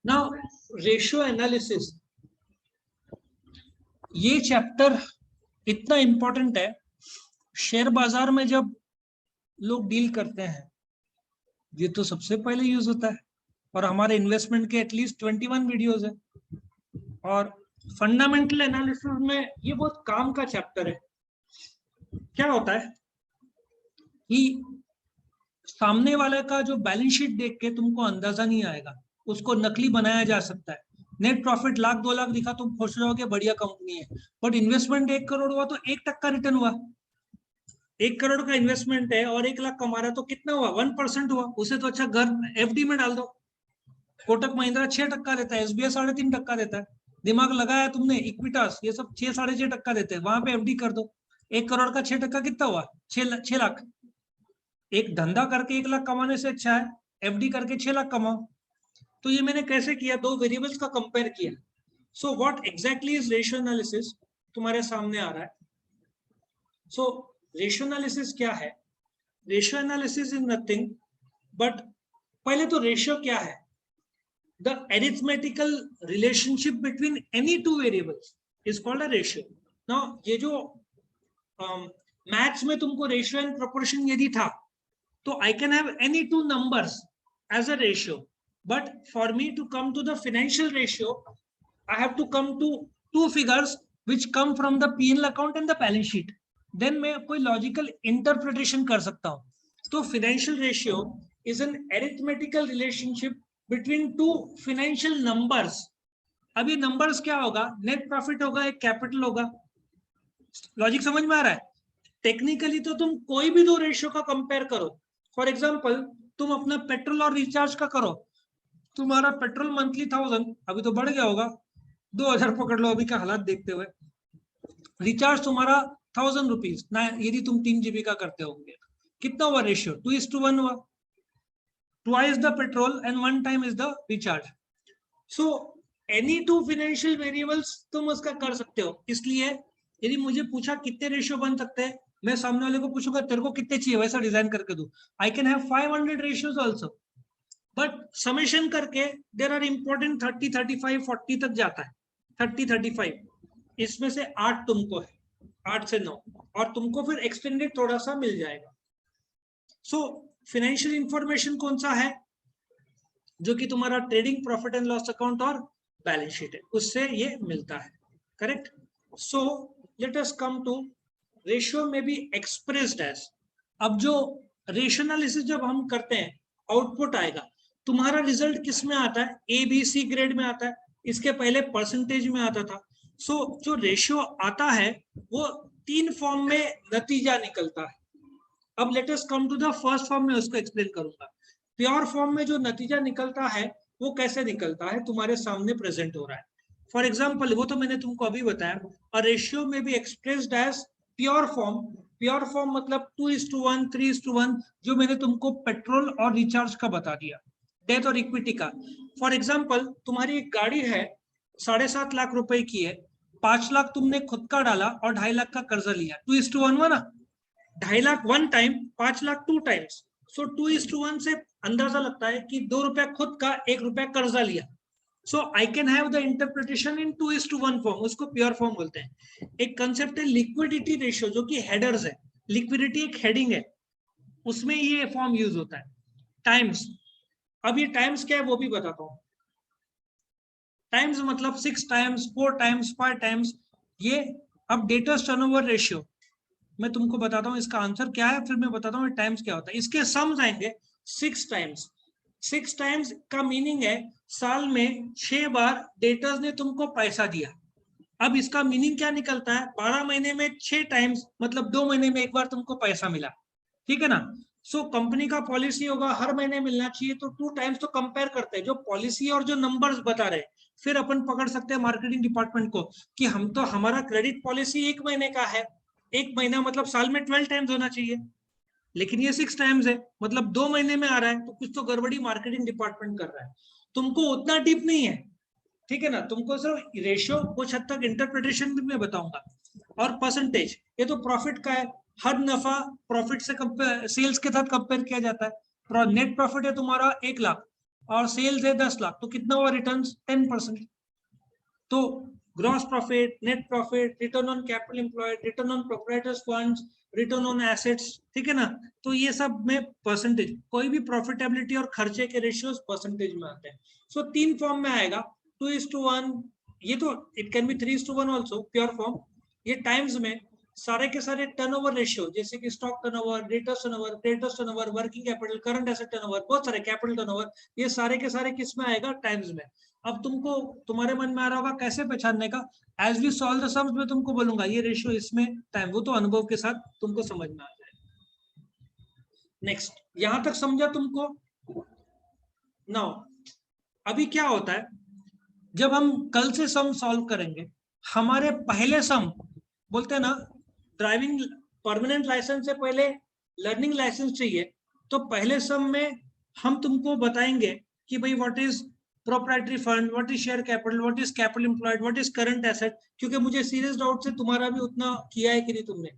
Now ratio analysis, ये chapter इतना important है। शेयर बाजार में जब लोग डील करते हैं ये तो सबसे पहले यूज होता है, और हमारे इन्वेस्टमेंट के एटलीस्ट 21 वीडियोस है। और फंडामेंटल एनालिसिस में ये बहुत काम का चैप्टर है। क्या होता है कि सामने वाले का जो बैलेंस शीट देख के तुमको अंदाजा नहीं आएगा, उसको नकली बनाया जा सकता है। नेट प्रॉफिट 1,00,000-2,00,000 दिखा, तुम खुश रहोगे बढ़िया कंपनी है, बट इन्वेस्टमेंट 1 करोड़ हुआ तो 1% रिटर्न हुआ। 1 करोड़ का इन्वेस्टमेंट है और 1 लाख कमा रहा, तो कितना हुआ? 1% हुआ। उसे तो अच्छा घर एफडी में डाल दो। कोटक महिंद्रा 6% देता है, एसबीआई 3.5% देता है। दिमाग लगाया तुमने, इक्विटास ये सब 6-6.5% देते हैं, वहां पे एफडी कर दो। 1 करोड़ का 6% कितना हुआ? 6 लाख। एक धंधा करके 1 लाख कमाने से अच्छा है एफडी करके 6 लाख कमाओ। तो ये मैंने कैसे किया? दो वेरिएबल्स का कंपेयर किया। So what exactly is ratio analysis, तुम्हारे सामने आ रहा है। सो रेशियो एनालिसिस क्या है? Ratio analysis is nothing but, पहले तो रेशियो क्या है? The arithmetical relationship between any two variables is called a ratio. Now ये जो मैथ्स में तुमको रेशियो एंड प्रोपोर्शन यदि था, तो I can have any two numbers as a ratio, but for me to come to the financial ratio, I have to come to two figures which come from the P&L account and the balance sheet. Then मैं कोई logical interpretation कर सकता हूँ। तो financial ratio is an arithmetical relationship between two financial numbers. अब ये numbers क्या होगा? Net profit होगा, एक capital होगा। लॉजिक समझ में आ रहा है? टेक्निकली तो तुम कोई भी दो रेशियो का कंपेयर करो। फॉर एग्जांपल तुम अपना पेट्रोल और रिचार्ज का करो। तुम्हारा पेट्रोल मंथली 1000, अभी तो बढ़ गया होगा, 2000 पकड़ लो अभी का हालात देखते हुए। रिचार्ज तुम्हारा 1000 रुपीज ना, यदि तुम 3 GB का करते होंगे, कितना हुआ रेशियो? 2:1 हुआ। Twice the petrol and 1 time is the recharge. So any two financial variables तुम उसका कर सकते हो। इसलिए यदि मुझे पूछा कितने रेशियो बन सकते हैं, मैं सामने वाले को पूछूंगा तेरे को कितने चाहिए, वैसा डिजाइन करके दू। आई can have 500 ratios also, but summation करके देर आर इंपॉर्टेंट 30, 35, 40 तक जाता है। 30, 35 इसमें से 8 तुमको है, 8 से 9, और तुमको फिर एक्सटेंडेड थोड़ा सा मिल जाएगा। सो फाइनेंशियल इंफॉर्मेशन कौन सा है? जो कि तुम्हारा trading profit and loss account और बैलेंस शीट है, उससे ये मिलता है। Correct? So let us come to ratio में बी एक्सप्रेस्ड एज। अब जो रेशियो एनालिसिस जब हम करते हैं, आउटपुट आएगा। तुम्हारा रिजल्ट किस में आता है? ए बी सी ग्रेड में आता है। इसके पहले परसेंटेज में आता था। सो जो रेशियो आता है वो 3 फॉर्म में नतीजा निकलता है। अब let us come to the first form में, उसको एक्सप्लेन करूंगा। प्योर फॉर्म में जो नतीजा निकलता है वो कैसे निकलता है, तुम्हारे सामने प्रेजेंट हो रहा है। फॉर एग्जाम्पल, वो तो मैंने तुमको अभी बताया, और रेशियो में भी expressed as pure form. Pure form मतलब 2:1, 3:1, जो मैंने तुमको पेट्रोल और रिचार्ज का बता दिया, डेथ और इक्विटी का। फॉर एग्जाम्पल, तुम्हारी एक गाड़ी है 7.5 लाख रुपए की है, 5 लाख तुमने खुद का डाला और 2.5 लाख का कर्जा लिया। 2:1 हुआ ना? 2.5 लाख 1 टाइम, 5 लाख 2 टाइम्स। सो 2:1 से अंदाजा लगता है कि 2 रुपया खुद का, 1 रुपया कर्जा लिया। So I can have the interpretation in 2:1 form, उसको प्योर फॉर्म बोलते हैं। एक कंसेप्ट है लिक्विडिटी रेशियो, जो कि हेडर्स है। लिक्विडिटी एक हेडिंग है, उसमें ये फॉर्म यूज होता है। टाइम्स, अब ये टाइम्स क्या है वो भी बताता हूं। टाइम्स मतलब 6 टाइम्स, 4 टाइम्स, 5 टाइम्स, ये। अब डेटर्स टर्नओवर रेशियो मैं तुमको बताता हूँ इसका आंसर क्या है, फिर मैं बताता हूँ टाइम्स क्या होता है। इसके सम्स आएंगे 6 टाइम्स। 6 टाइम्स का मीनिंग है साल में 6 बार डेटर्स ने तुमको पैसा दिया। अब इसका मीनिंग क्या निकलता है? 12 महीने में 6 टाइम्स, मतलब 2 महीने में एक बार तुमको पैसा मिला। ठीक है ना? सो कंपनी का पॉलिसी होगा हर महीने मिलना चाहिए, तो 2 टाइम्स तो कंपेयर करते हैं जो पॉलिसी और जो नंबर्स बता रहे। फिर अपन पकड़ सकते हैं मार्केटिंग डिपार्टमेंट को कि हम तो, हमारा क्रेडिट पॉलिसी 1 महीने का है, 1 महीना मतलब साल में 12 टाइम्स होना चाहिए, लेकिन ये 6 टाइम्स है, मतलब 2 महीने में आ रहा है, तो कुछ तो गड़बड़ी मार्केटिंग डिपार्टमेंट कर रहा है। तुमको उतना डीप नहीं है, ठीक है ना? तुमको सिर्फ रेशियो कुछ हद तक इंटरप्रिटेशन भी मैं बताऊंगा। और परसेंटेज, ये तो प्रॉफिट का है। हर नफा प्रॉफिट से सेल्स के साथ कंपेयर किया जाता है। नेट प्रॉफिट है तुम्हारा 1 लाख, और सेल्स है 10 लाख, तो कितना हुआ रिटर्न्स? 10%। तो gross profit, net profit, return on capital employed, return on proprietors funds, return on assets, ठीक है ना? तो ये सब में परसेंटेज, कोई भी प्रॉफिटेबिलिटी और खर्चे के रेशियोज परसेंटेज में आते हैं। सो 3 फॉर्म में आएगा, 2:1, ये तो it can be 3:1 also, pure form. ये टाइम्स में सारे के सारे टर्नओवर रेशियो, जैसे कि stock turnover, debtors turnover, creditors turnover, working capital, current asset turnover, बहुत सारे कैपिटल टर्नओवर, ये सारे के सारे किस में आएगा? टाइम्स में। अब तुमको, तुम्हारे मन में आ रहा होगा कैसे पहचानने का? As we solve the sums में तुमको बोलूंगा ये रेशियो इसमें टाइम, वो तो अनुभव के साथ तुमको समझ में आ जाएगा। नेक्स्ट, यहां तक समझा तुमको? नाउ अभी क्या होता है, जब हम कल से सम सॉल्व करेंगे, हमारे पहले सम, बोलते हैं ना ड्राइविंग परमानेंट लाइसेंस से पहले लर्निंग लाइसेंस चाहिए, तो पहले सम में हम तुमको बताएंगे कि भाई what is proprietary fund, what is share capital, what is capital employed, what is current asset, क्योंकि मुझे सीरियस डाउट से तुम्हारा भी उतना किया है कि नहीं तुमने।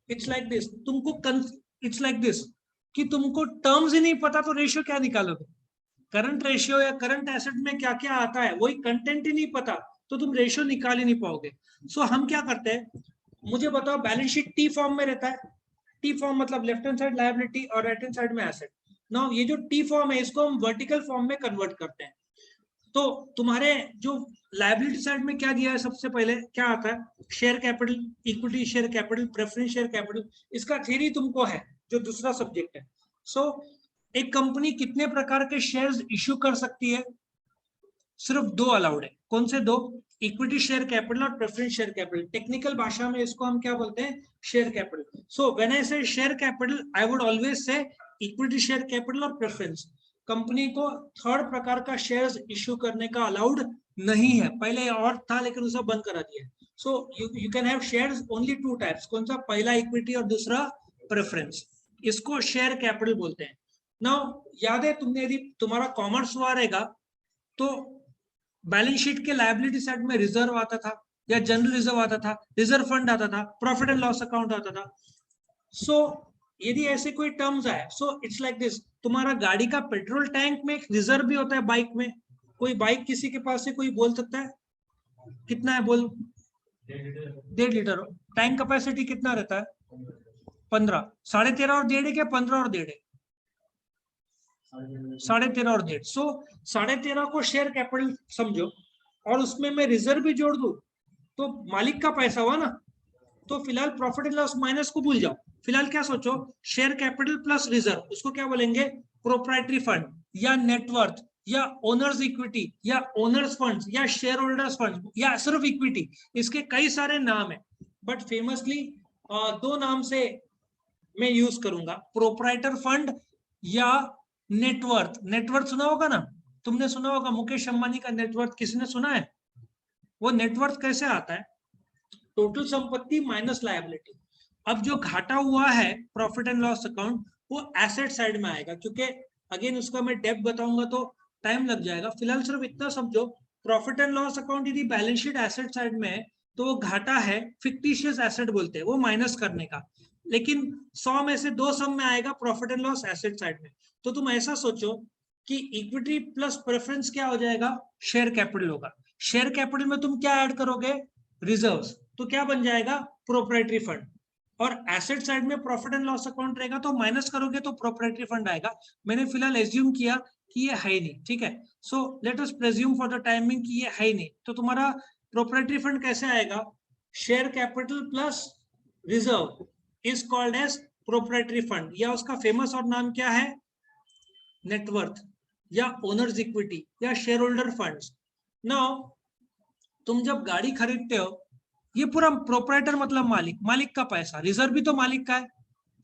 It's like this, it's like this कि तुमको टर्म्स ही नहीं पता तो रेशियो क्या निकालोगे? करंट रेशियो या करंट एसेट में क्या क्या आता है, वही कंटेंट ही नहीं पता तो तुम रेशियो निकाल ही नहीं पाओगे। सो हम क्या करते हैं, मुझे बताओ, बैलेंस शीट टी फॉर्म में रहता है। टी फॉर्म मतलब लेफ्ट हैंड साइड लायबिलिटी और राइट हैंड साइड में एसेट। नाउ ये जो टी फॉर्म है इसको हम वर्टिकल फॉर्म में कन्वर्ट करते हैं। तो तुम्हारे जो लायबिलिटी साइड में क्या दिया है, सबसे पहले क्या आता है? Share capital, equity share capital, preference share capital, इसका थ्योरी तुमको है जो दूसरा सब्जेक्ट है। सो एक कंपनी कितने प्रकार के शेयर्स इश्यू कर सकती है? सिर्फ 2 अलाउड है। कौन से 2? इक्विटी शेयर कैपिटल और प्रेफरेंस शेयर कैपिटल। टेक्निकल भाषा में इसको हम क्या बोलते हैं? Share capital. So when I say share capital, I would always say equity share capital और प्रेफरेंस। कंपनी को थर्ड प्रकार का शेयर्स इश्यू करने का अलाउड नहीं है, पहले और था लेकिन उसे बंद करा दिया। So you can have shares only 2 types. कौन सा? पहला इक्विटी और दूसरा प्रेफरेंस। इसको शेयर कैपिटल बोलते हैं। नाउ याद है तुमने, यदि तुम्हारा कॉमर्स हुआ रहेगा तो बैलेंस शीट के लायबिलिटी साइड में रिजर्व आता था, या जनरल रिजर्व आता था, रिजर्व फंड आता था, प्रॉफिट एंड लॉस अकाउंट आता था। सो यदि ऐसे कोई टर्म्स आए, सो इट्स लाइक दिस, तुम्हारा गाड़ी का पेट्रोल टैंक में एक रिजर्व भी होता है। बाइक में, कोई बाइक किसी के पास से कोई बोल सकता है कितना है? बोल। 1.5 लीटर। टैंक कैपेसिटी कितना रहता है? 15। 13.5 और 1.5 क्या? 15 और 1.5? 13.5 और 1.5। सो 13.5 को शेयर कैपिटल समझो, और उसमें मैं रिजर्व भी जोड़ दूं तो मालिक का पैसा हुआ ना। तो फिलहाल प्रॉफिट एंड लॉस माइनस को भूल जाओ, फिलहाल क्या सोचो? शेयर कैपिटल प्लस रिजर्व, उसको क्या बोलेंगे? प्रोप्राइटरी फंड, या नेटवर्थ, या ओनर्स इक्विटी, या ओनर्स फंड्स, या शेयर होल्डर्स फंड, या सिर्फ इक्विटी। इसके कई सारे नाम है, बट फेमसली 2 नाम से मैं यूज करूंगा, प्रोप्राइटर फंड या नेटवर्थ। नेटवर्थ सुना होगा ना, तुमने सुना होगा मुकेश अंबानी का नेटवर्थ, किसी ने सुना है? वो नेटवर्थ कैसे आता है? टोटल संपत्ति माइनस लायबिलिटी। अब जो घाटा हुआ है प्रॉफिट एंड लॉस अकाउंट, वो एसेट साइड में आएगा, क्योंकि अगेन उसका मैं डेप्थ बताऊंगा तो टाइम लग जाएगा। फिलहाल सिर्फ इतना समझो, प्रॉफिट एंड लॉस अकाउंट यदि बैलेंस शीट एसेट साइड में है तो वो घाटा है, फिक्टिशियस एसेट बोलते हैं, वो माइनस करने का। लेकिन 100 में से 2 सम में आएगा profit and loss asset side में। तो तुम ऐसा सोचो कि इक्विटी प्लस प्रेफरेंस क्या हो जाएगा? शेयर कैपिटल होगा। शेयर कैपिटल में तुम क्या ऐड करोगे? रिजर्व्स। तो क्या बन जाएगा? Proprietary fund. और एसेट साइड में प्रॉफिट एंड लॉस अकाउंट रहेगा, तो माइनस करोगे तो प्रोप्राइटरी फंड आएगा। मैंने फिलहाल एज्यूम किया कि ये है नहीं, ठीक है। So let us presume for the timing कि ये है नहीं, तो तुम्हारा प्रोप्राइटरी फंड कैसे आएगा? Share capital plus reserve is called as proprietary fund, या उसका फेमस और नाम क्या है? नेटवर्थ, या ओनर्स इक्विटी, या शेयर होल्डर फंड्स। नाउ तुम जब गाड़ी खरीदते हो, ये पूरा प्रोप्राइटर मतलब मालिक, मालिक का पैसा, रिजर्व भी तो मालिक का है।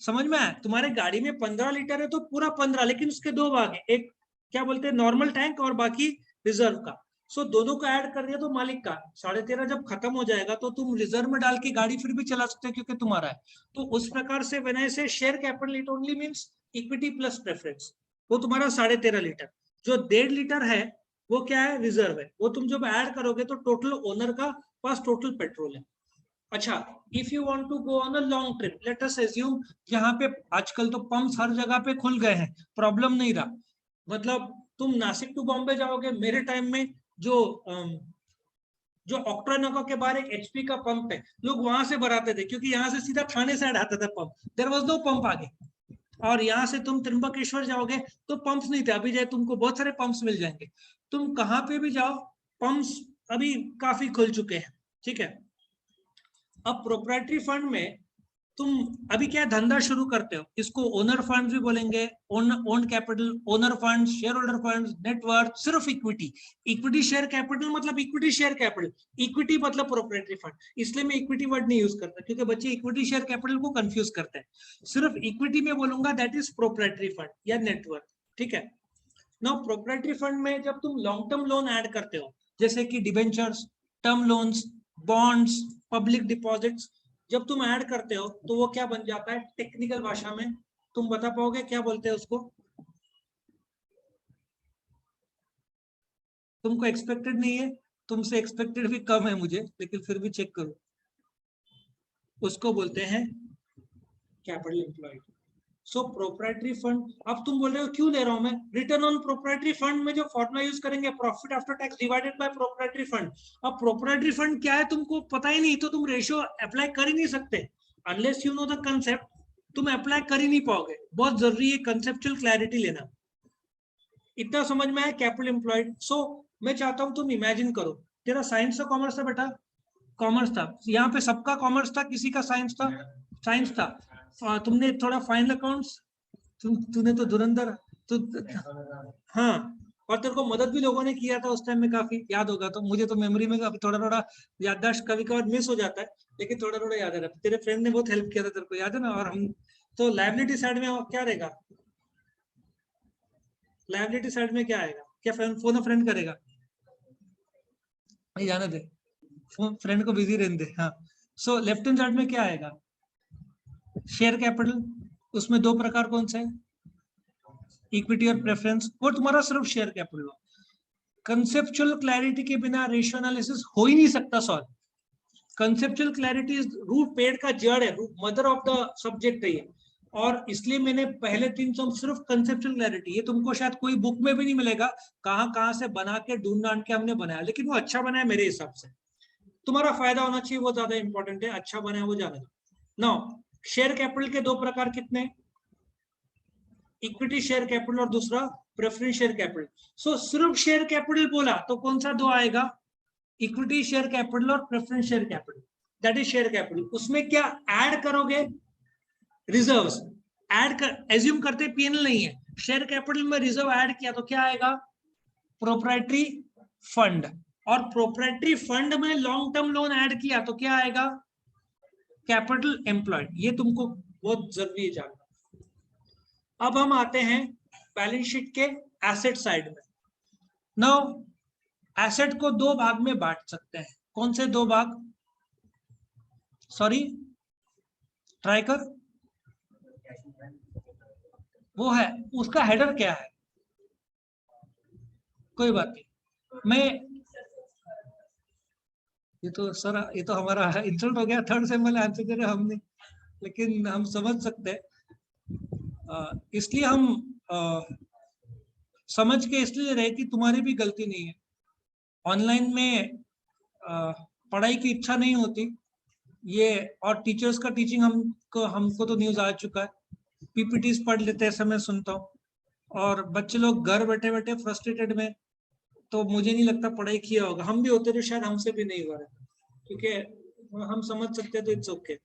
समझ में आया? तुम्हारे गाड़ी में 15 लीटर है तो पूरा 15, लेकिन उसके 2 भाग है, एक क्या बोलते हैं नॉर्मल टैंक, और बाकी रिजर्व का। सो दोनों को ऐड कर दिया तो मालिक का 13.5 जब खत्म हो जाएगा तो तुम रिजर्व में डाल के गाड़ी फिर भी चला सकते हो क्योंकि तुम्हारा है। तो उस प्रकार से when I say share capital, it only means equity plus preference. वो तुम्हारा 13.5 लीटर। जो 1.5 लीटर है वो क्या है? रिजर्व है। वो तुम जब ऐड करोगे तो टोटल ओनर का पास टोटल पेट्रोल है। अच्छा, if you want to go on a long trip, let us assume यहाँ पे आजकल तो पंप्स हर जगह पे खुल गए हैं, प्रॉब्लम नहीं रहा। मतलब तुम नासिक टू बॉम्बे जाओगे, मेरे टाइम में जो ऑक्ट्रानगर के बाहर एक एचपी का पंप है, लोग वहां से भराते थे क्योंकि यहाँ से सीधा थाने साइड आता था pump, there was no pump आगे। और यहाँ से तुम त्र्यंबकेश्वर जाओगे तो पंप्स नहीं थे, अभी जाए तुमको बहुत सारे पंप्स मिल जाएंगे। तुम कहाँ पे भी जाओ पंप्स अभी काफी खुल चुके हैं, ठीक है। अब प्रोप्राइटरी फंड में तुम अभी क्या धंधा शुरू करते हो, इसको ओनर फंड भी बोलेंगे, own capital, owner fund, share holder fund, net worth, सिर्फ इक्विटी। इक्विटी शेयर कैपिटल मतलब इक्विटी शेयर कैपिटल, इक्विटी मतलब प्रोप्राइटरी फंड, इसलिए मैं इक्विटी वर्ड नहीं यूज करता क्योंकि बच्चे इक्विटी शेयर कैपिटल को कंफ्यूज करते हैं। सिर्फ इक्विटी में बोलूंगा दैट इज प्रोप्राइटरी फंड या नेटवर्थ, ठीक है। नाउ प्रोप्राइटरी फंड में जब तुम लॉन्ग टर्म लोन ऐड करते हो, जैसे कि debentures, term loans, bonds, public deposits, जब तुम ऐड करते हो तो वो क्या बन जाता है, टेक्निकल भाषा में तुम बता पाओगे क्या बोलते हैं उसको? तुमको एक्सपेक्टेड नहीं है, तुमसे एक्सपेक्टेड भी कम है मुझे, लेकिन फिर भी चेक करो, उसको बोलते हैं कैपिटल एम्प्लॉयड। सो प्रोप्राइटरी फंड, अब तुम बोल रहे हो क्यों ले रहा हूं मैं, रिटर्न ऑन प्रोप्राइटरी फंड में जो फॉर्मूला यूज करेंगे, profit after tax divided by proprietary fund. अब प्रोप्राइटरी फंड क्या है तुमको पता ही नहीं, तो तुम रेशियो अप्लाई कर ही नहीं सकते unless you know the concept, तुम अप्लाई कर ही नहीं पाओगे। बहुत जरूरी है कंसेप्चुअल क्लैरिटी लेना। इतना समझ में आया कैपिटल एम्प्लॉयड। सो मैं चाहता हूं तुम इमेजिन करो, तेरा साइंस था कॉमर्स था बेटा? कॉमर्स था। यहाँ पे सबका कॉमर्स था, किसी का साइंस था? साइंस था। तुमने थोड़ा फाइनल अकाउंट्स, तूने तो धुरंधर तू, हाँ, और तेरे को मदद भी लोगों ने किया था उस टाइम में, काफी याद होगा। तो मुझे तो मेमोरी में अभी थोड़ा थोड़ा याददाश्त कभी कभार मिस हो जाता है, लेकिन थोड़ा थोड़ा याद है। तेरे फ्रेंड ने बहुत हेल्प किया था, तेरे को याद है ना। और हम तो लायबिलिटी साइड में क्या रहेगा, लायबिलिटी साइड में क्या आएगा, क्या फोन फ्रेंड करेगा? नहीं जाने दे, फ्रेंड को बिजी रहने दे। हाँ, सो लेफ्ट हैंड साइड में क्या आएगा, शेयर कैपिटल। उसमें दो प्रकार कौन से हैं, इक्विटी और प्रेफरेंस। वो तुम्हारा सिर्फ शेयर कैपिटल हो। कंसेप्चुअल क्लैरिटी के बिना रेशियो एनालिसिस हो ही नहीं सकता solve. Conceptual clarity is root, पेड़ का जड़ है, मदर ऑफ द सब्जेक्ट है ये। और इसलिए मैंने पहले 3 टर्म सिर्फ कंसेप्चुअल क्लैरिटी, ये तुमको शायद कोई बुक में भी नहीं मिलेगा, कहाँ कहाँ से बना के ढूंढ ढांड के हमने बनाया, लेकिन वो अच्छा बनाया मेरे हिसाब से। तुम्हारा फायदा होना चाहिए, वो ज्यादा इंपॉर्टेंट है, अच्छा बनाया वो जाने दो। नाउ शेयर कैपिटल के दो प्रकार कितने, इक्विटी शेयर कैपिटल और दूसरा प्रेफरेंस शेयर कैपिटल। सो सिर्फ शेयर कैपिटल बोला तो कौन सा दो आएगा, इक्विटी शेयर कैपिटल और preference share capital, that is share capital. उसमें क्या ऐड करोगे, रिजर्व्स ऐड कर, एज्यूम करते पीएनएल नहीं है, शेयर कैपिटल में रिजर्व ऐड किया तो क्या आएगा, प्रोप्राइटरी फंड। और प्रोप्राइटरी फंड में लॉन्ग टर्म लोन ऐड किया तो क्या आएगा, कैपिटल एम्प्लॉयड। ये तुमको बहुत जरूरी है जानना। अब हम आते हैं बैलेंस शीट के एसेट साइड में। नाउ एसेट को दो भाग में बांट सकते हैं, कौन से दो भाग, सॉरी ट्राई कर, वो है उसका हेडर क्या है, कोई बात नहीं। मैं ये तो सर, ये तो हमारा इंसल्ट हो गया, थर्ड सेम वाले आंसर दे रहे हमने, लेकिन हम समझ सकते हैं। इसलिए हम समझ के इसलिए रहे कि तुम्हारी भी गलती नहीं है। ऑनलाइन में पढ़ाई की इच्छा नहीं होती ये, और टीचर्स का टीचिंग हमको तो न्यूज आ चुका है, पीपीटीज पढ़ लेते ऐसा मैं सुनता हूँ, और बच्चे लोग घर बैठे बैठे फ्रस्ट्रेटेड में, तो मुझे नहीं लगता पढ़ाई किया होगा। हम भी होते तो शायद हमसे भी नहीं हुआ रहता, क्योंकि हम समझ सकते तो इट्स ओके।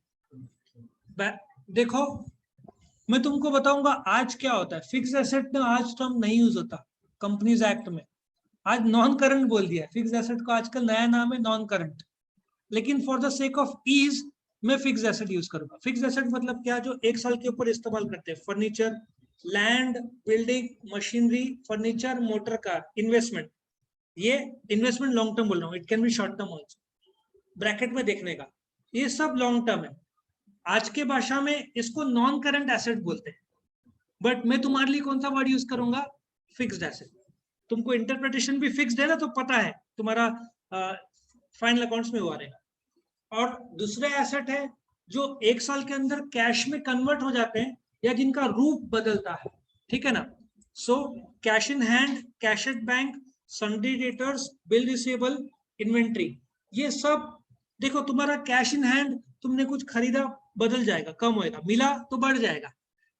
देखो मैं तुमको बताऊंगा आज क्या होता है, फिक्स एसेट में आज टर्म नहीं यूज होता कंपनीज एक्ट में, आज नॉन करंट बोल दिया। फिक्स एसेट को आजकल नया नाम है नॉन करंट, लेकिन for the sake of ease मैं फिक्स एसेट यूज करूंगा। फिक्स एसेट मतलब क्या, जो 1 साल के ऊपर इस्तेमाल करते हैं, furniture, land, building, machinery, furniture, motor car, investment. ये इन्वेस्टमेंट लॉन्ग टर्म बोल रहा हूँ, it can be short term also, bracket में देखने का, ये सब लॉन्ग टर्म है। आज के भाषा में इसको नॉन करंट एसेट बोलते हैं, बट मैं तुम्हारे लिए कौन सा वर्ड यूज करूंगा, फिक्स्ड एसेट। तुमको इंटरप्रिटेशन भी फिक्स्ड है ना, तो पता है तुम्हारा फाइनल अकाउंट्स में हुआ रहेगा। और दूसरे एसेट है जो 1 साल के अंदर कैश में कन्वर्ट हो जाते हैं या जिनका रूप बदलता है, ठीक है ना। So cash in hand, cash at bank, sundry debtors, bill receivable, inventory, ये सब देखो तुम्हारा कैश इन हैंड, तुमने कुछ खरीदा बदल जाएगा, कम होएगा, मिला तो बढ़ जाएगा,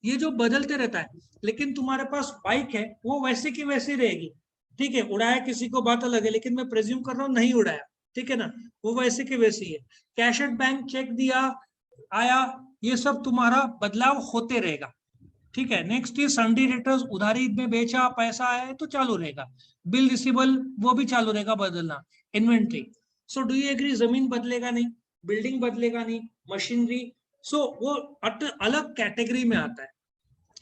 ये जो बदलते रहता है। लेकिन तुम्हारे पास बाइक है वो वैसे की वैसी रहेगी, ठीक है, उड़ाया किसी को बात अलग है, लेकिन मैं प्रेज्यूम कर रहा हूँ नहीं उड़ाया, ठीक है ना, वो वैसे की वैसी है। कैश एट बैंक, चेक दिया आया, ये सब तुम्हारा बदलाव होते रहेगा, ठीक है। नेक्स्ट ये सन्ड्री डेटर्स, उधारी में बेचा, पैसा आया तो चालू रहेगा। बिल रिसीवेबल वो भी चालू रहेगा बदलना। Inventory, so do you agree, जमीन बदलेगा नहीं, बिल्डिंग बदलेगा नहीं, मशीनरी, सो वो अलग कैटेगरी में आता है।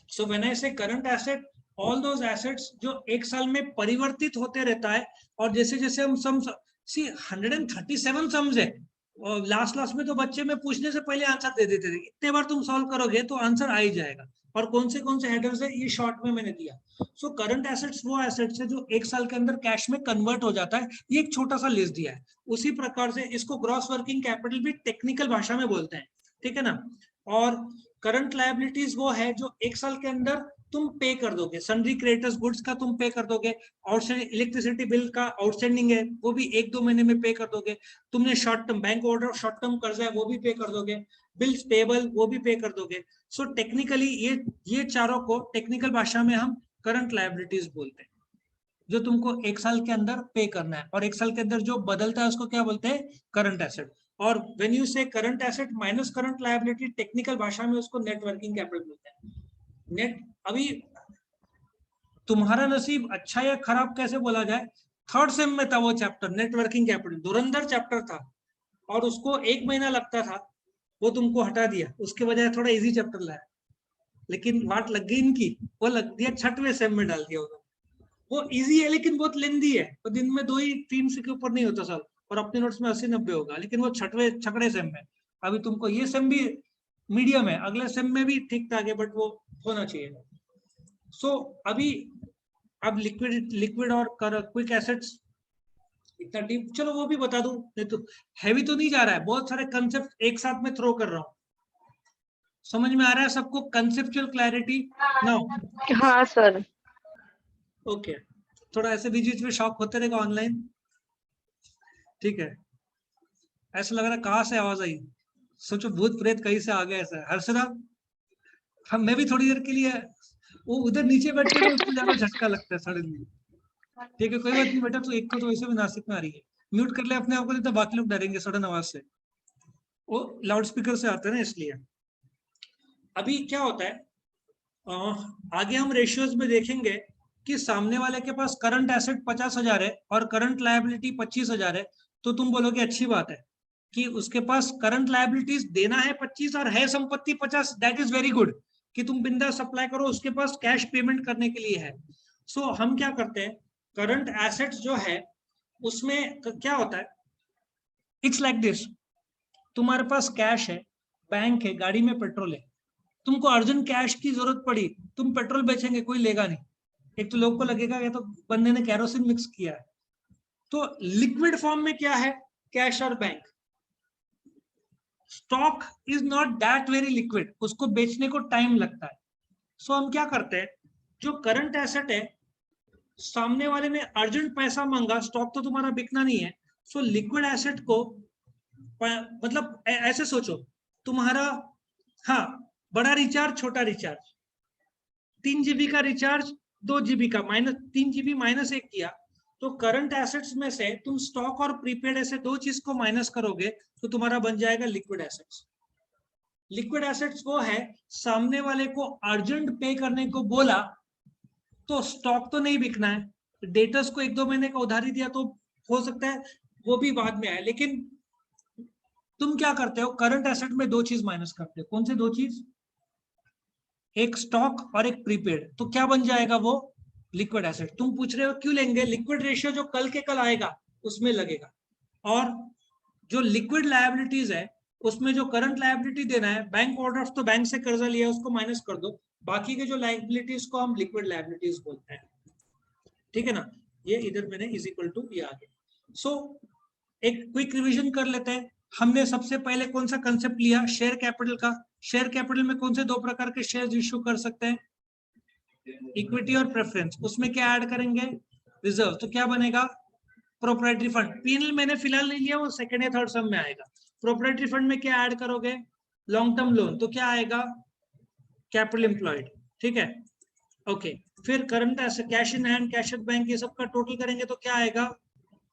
सो व्हेन आई से current asset, all those assets जो एक साल में परिवर्तित होते रहता है, और जैसे जैसे हम सम सी 137 सम्स है, और लास्ट में तो बच्चे में पूछने से पहले आंसर दे देते थे, इतने बार तुम सॉल्व करोगे तो आंसर आ ही जाएगा। और कौन से हेडर्स है ये शॉर्ट में मैंने दिया। सो करंट एसेट्स वो एसेट्स है जो एक साल के अंदर कैश में कन्वर्ट हो जाता है, ये एक छोटा सा लिस्ट दिया है। उसी प्रकार से इसको ग्रॉस वर्किंग कैपिटल भी टेक्निकल भाषा में बोलते हैं, ठीक है ना। और करंट लायबिलिटीज वो है जो एक साल के अंदर तुम पे कर दोगे, सन्ड्री क्रेडिटर्स गुड्स का तुम पे कर दोगे, आउटस्टैंडिंग इलेक्ट्रिसिटी बिल का आउटस्टैंडिंग है वो भी 1-2 महीने में पे कर दोगे, तुमने short term bank order short term कर्जा है वो भी पे कर दोगे, बिल्स पेबल वो भी पे कर दोगे। सो टेक्निकली ये चारों को टेक्निकल भाषा में हम करंट लायबिलिटीज बोलते हैं, जो तुमको एक साल के अंदर पे करना है, और एक साल के अंदर जो बदलता है उसको क्या बोलते हैं, करंट एसेट। और व्हेन यू से current asset minus current liability, technical भाषा में उसको नेट वर्किंग कैपिटल बोलते हैं। नेट, अभी तुम्हारा नसीब अच्छा या खराब कैसे बोला जाए, थर्ड सेम में था वो चैप्टर, नेट वर्किंग कैपिटल, धुरंधर चैप्टर था, और उसको 1 महीना लगता था, वो तुमको हटा दिया, उसके बजाय थोड़ा इजी चैप्टर लाया, लेकिन वाट लग गई इनकी, वो लग दिया 6वें सेम में डाल दिया उन्होंने। वो इजी है लेकिन बहुत लेंदी है, तो दिन में 2 ही 3 से के ऊपर नहीं होता सर, और अपने नोट्स में 80-90 होगा, लेकिन वो छठे सेम में। अभी तुमको ये सेम भी मीडियम है, अगले सेम में भी ठीक ठाक है, बट वो होना चाहिए। सो अभी अब लिक्विड और क्विक एसेट्स इतना डीप, चलो वो भी बता दूं, नहीं तो हैवी तो नहीं जा रहा है, बहुत सारे कंसेप्ट एक साथ में थ्रो कर रहा हूं। समझ में आ रहा है सबको, कंसेप्चुअल क्लैरिटी नाउ? हाँ सर। ओके, थोड़ा ऐसे बीच बीच में शॉक होते रहेगा ऑनलाइन, ठीक है। ऐसा लग रहा है कहाँ से आवाज आई, सोचो भूत प्रेत कहीं से आ गया ऐसा। हर्षदा, हम मैं भी थोड़ी देर के लिए, वो उधर नीचे बैठ के तो उसको ज्यादा झटका लगता है सडनली, ठीक है, कोई बात नहीं बेटा, तो एक को तो वैसे भी नासिक में आ रही है, म्यूट कर ले अपने आप को, नहीं तो बाकी लोग डरेंगे सडन आवाज से, वो लाउड स्पीकर से आते हैं ना इसलिए। अभी क्या होता है, आगे हम रेशियोज में देखेंगे कि सामने वाले के पास करंट एसेट 50,000 है और करंट लायबिलिटी 25,000 है, तो तुम बोलोगे अच्छी बात है कि उसके पास करंट लायबिलिटीज देना है 25 और है संपत्ति 50, दैट इज वेरी गुड, कि तुम बिंदास सप्लाई करो, उसके पास कैश पेमेंट करने के लिए है। सो हम क्या करते हैं, करंट एसेट्स जो है उसमें क्या होता है, इट्स लाइक दिस, तुम्हारे पास कैश है, बैंक है, गाड़ी में पेट्रोल है, तुमको अर्जेंट कैश की जरूरत पड़ी, तुम पेट्रोल बेचेंगे, कोई लेगा नहीं, एक तो लोग को लगेगा या तो बंदे ने कैरोसिन मिक्स किया है। तो लिक्विड फॉर्म में क्या है, कैश और bank. Stock is not that very liquid, उसको बेचने को टाइम लगता है। सो हम क्या करते हैं, जो करंट एसेट है, सामने वाले ने अर्जेंट पैसा मांगा, स्टॉक तो तुम्हारा बिकना नहीं है, सो लिक्विड एसेट को, मतलब ऐसे सोचो, तुम्हारा, हाँ, बड़ा रिचार्ज छोटा रिचार्ज, 3 GB का रिचार्ज 2 GB का, -3 GB -1 किया, तो करंट एसेट्स में से तुम स्टॉक और प्रीपेड ऐसे 2 चीज को माइनस करोगे तो तुम्हारा बन जाएगा लिक्विड एसेट्स। लिक्विड एसेट्स वो है, सामने वाले को अर्जेंट पे करने को बोला तो स्टॉक तो नहीं बिकना है, डेटर्स को 1-2 महीने का उधारी दिया तो हो सकता है वो भी बाद में आए, लेकिन तुम क्या करते हो, करंट एसेट में 2 चीज माइनस करते हो, कौन से 2 चीज, एक स्टॉक और एक प्रीपेड, तो क्या बन जाएगा वो, लिक्विड एसेट। तुम पूछ रहे हो क्यों लेंगे, लिक्विड रेशियो जो कल के कल आएगा उसमें लगेगा, और जो लिक्विड लायबिलिटीज है उसमें जो करंट लायबिलिटी देना है, बैंक ऑर्डर तो बैंक से कर्जा लिया उसको माइनस कर दो, बाकी के जो लायबिलिटीज को हम लिक्विड लायबिलिटीज बोलते हैं, ठीक है ना। ये इधर मैंने इज इक्वल टू ये आ गया। सो एक क्विक रिवीजन कर लेते हैं। हमने सबसे पहले कौन सा कंसेप्ट लिया, शेयर कैपिटल का। शेयर कैपिटल में कौन से 2 प्रकार के शेयर इश्यू कर सकते हैं, इक्विटी और प्रेफरेंस, उसमें क्या ऐड करेंगे, रिजर्व, तो क्या बनेगा, प्रोप्राइटरी फंड। पीएनएल मैंने फिलहाल नहीं लिया, वो सेकंड या थर्ड सम में आएगा। प्रोप्राइटरी फंड में क्या ऐड करोगे, लॉन्ग टर्म लोन, तो क्या आएगा, कैपिटल एम्प्लॉयड, ठीक है, ओके। फिर current asset, cash in hand, cash at bank, ये सब का टोटल करेंगे तो क्या आएगा,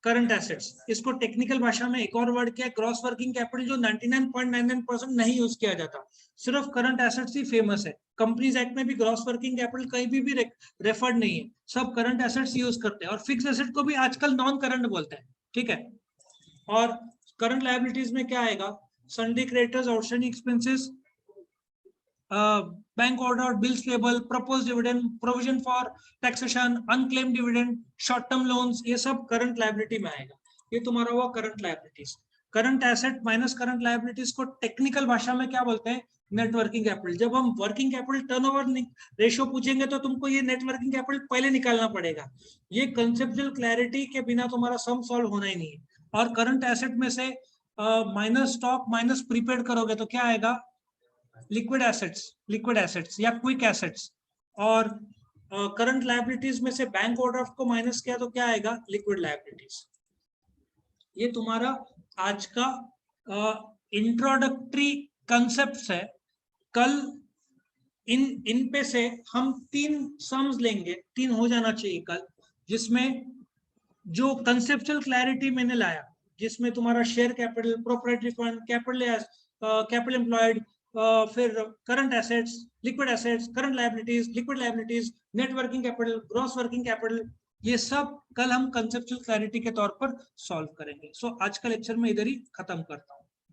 करंट एसेट्स। इसको टेक्निकल भाषा में एक और वर्ड क्या है, ग्रॉस वर्किंग कैपिटल, जो 99.99% नहीं यूज किया जाता, सिर्फ करंट एसेट्स ही फेमस है। कंपनीज एक्ट में भी ग्रॉस वर्किंग कैपिटल कहीं भी रेफर्ड नहीं है, सब करंट एसेट्स यूज करते हैं। और फिक्स एसेट को भी आजकल नॉन करंट बोलते हैं, ठीक है। और करंट लायबिलिटीज में क्या आएगा, सन्डी creditors, outstanding expenses, bank order, bills payable, propose dividend, provision for taxation, unclaim dividend, short term loans, ये सब करंट लायबिलिटी में आएगा। ये तुम्हारा हुआ current liabilities. Current asset minus current liabilities को टेक्निकल भाषा में क्या बोलते हैं, नेट वर्किंग कैपिटल। जब हम वर्किंग कैपिटल टर्नओवर रेशियो पूछेंगे तो तुमको ये नेट वर्किंग कैपिटल पहले निकालना पड़ेगा। ये कंसेप्चुअल क्लैरिटी के बिना तुम्हारा सम सॉल्व होना ही नहीं है। और करंट एसेट में से माइनस स्टॉक माइनस प्रीपेड करोगे तो क्या आएगा, लिक्विड एसेट्स या क्विक एसेट्स। और करंट लायबिलिटीज में से बैंक ओवरड्राफ्ट को माइनस किया तो क्या आएगा, लिक्विड लायबिलिटीज। ये तुम्हारा आज का इंट्रोडक्टरी कंसेप्ट है। कल इन पे से हम 3 सम्स लेंगे, 3 हो जाना चाहिए कल, जिसमें जो कंसेप्चुअल क्लैरिटी मैंने लाया, जिसमें तुम्हारा share capital, proprietary fund, capital employed, फिर current assets, liquid assets, current liabilities, liquid liabilities, net working capital, gross working capital, ये सब कल हम कंसेप्चुअल क्लैरिटी के तौर पर सॉल्व करेंगे। सो आज का लेक्चर में इधर ही खत्म करता हूँ।